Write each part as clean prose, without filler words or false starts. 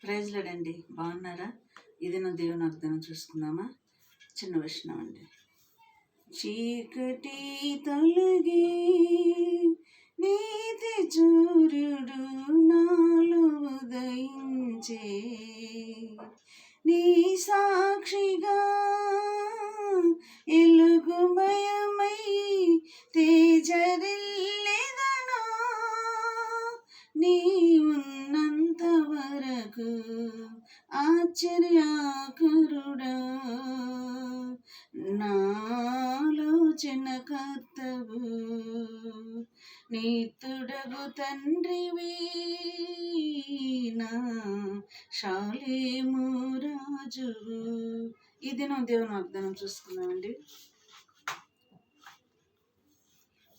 Praise లాడండి. బాగున్నారా? ఇది నా దేవుని అర్థం చూసుకుందామా? చిన్న విషయం అండి. చీకటి తొలగి నీతి సూర్యుడు నాలో ఉదయించే, నీ సాక్షిగా ఎలుగుమయమై తేజరిల్లెదను. నీ ఉన్నంత వరకు ఆశ్చర్యకరుడా, నాలోచన కర్తవు, నీతుడగు తండ్రివి, నా షాలేము రాజువు. ఈ దినం దేవుని వాగ్దానం చూసుకున్నామండి.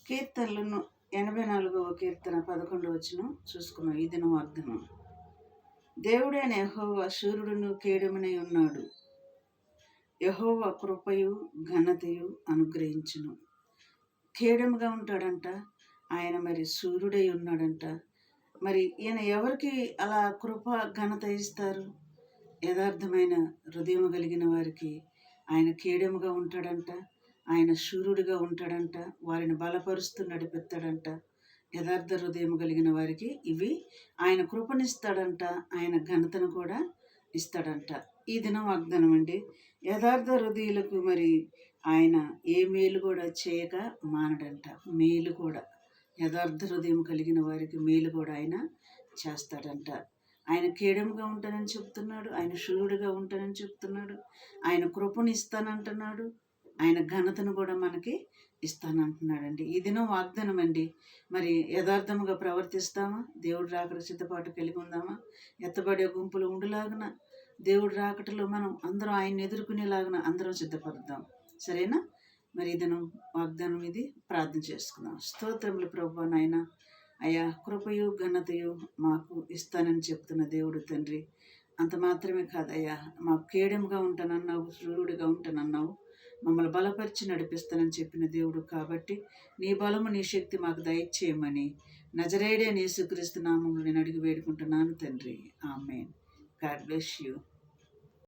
కీర్తనలను 84వ కీర్తన 11వ వచనం చూసుకున్నాం. ఈ దినం వాగ్దానం. దేవుడైన యెహోవా శూరుడును కేడెమునై ఉన్నాడు. యెహోవా కృపయు ఘనతయు అనుగ్రహించును. కేడెముగా ఉంటాడంట ఆయన, మరి సూర్యుడై ఉన్నాడంట. మరి ఈయన ఎవరికి అలా కృప ఘనత ఇస్తారు? యథార్థమైన హృదయం కలిగిన వారికి ఆయన కేడెముగా ఉంటాడంట, ఆయన శూరుడిగా ఉంటాడంట, వారిని బలపరుస్తూ నడిపిస్తాడంట. యథార్థ హృదయం కలిగిన వారికి ఇవి ఆయన కృపనిస్తాడంట, ఆయన ఘనతను కూడా ఇస్తాడంట. ఈ దినం వాగ్దానం అండి. యథార్థ హృదయులకు మరి ఆయన ఏ మేలు కూడా చేయక మానడంట. మేలు కూడా యథార్థ హృదయం కలిగిన వారికి మేలు కూడా ఆయన చేస్తాడంట. ఆయన కేడముగా ఉంటానని చెప్తున్నాడు, ఆయన శూరుడిగా ఉంటానని చెప్తున్నాడు, ఆయన కృపను ఇస్తానంటున్నాడు, ఆయన ఘనతను కూడా మనకి ఇస్తానంటున్నాడండి. ఈ దినం వాగ్దానం అండి. మరి యథార్థముగా ప్రవర్తిస్తామా? దేవుడు రాకడ సిద్ధపాటు కలిగి ఉందామా? ఎత్తబడే గుంపులు ఉండులాగున దేవుడు రాకటలో మనం అందరం ఆయన్ని ఎదుర్కొనేలాగున అందరం సిద్ధపడదాం. సరేనా? మరి ఈ దినం వాగ్దానం ఇది. ప్రార్థన చేసుకుందాం. స్తోత్రములు ప్రభువా నాయన, అయ్యా కృపయు ఘనతయు మాకు ఇస్తానని చెప్తున్న దేవుడు తండ్రి, అంత మాత్రమే కాదయ్యా, మాకు కేడెముగా ఉంటానన్నావు, సూర్యుడిగా ఉంటానన్నావు, మమ్మల్ని బలపరిచి నడిపిస్తానని చెప్పిన దేవుడు. కాబట్టి నీ బలము నీ శక్తి మాకు దయచేయమని నజరేయుడైన యేసుక్రీస్తు నామములో నేను అడిగి వేడుకుంటున్నాను తండ్రి. ఆమేన్. God bless you.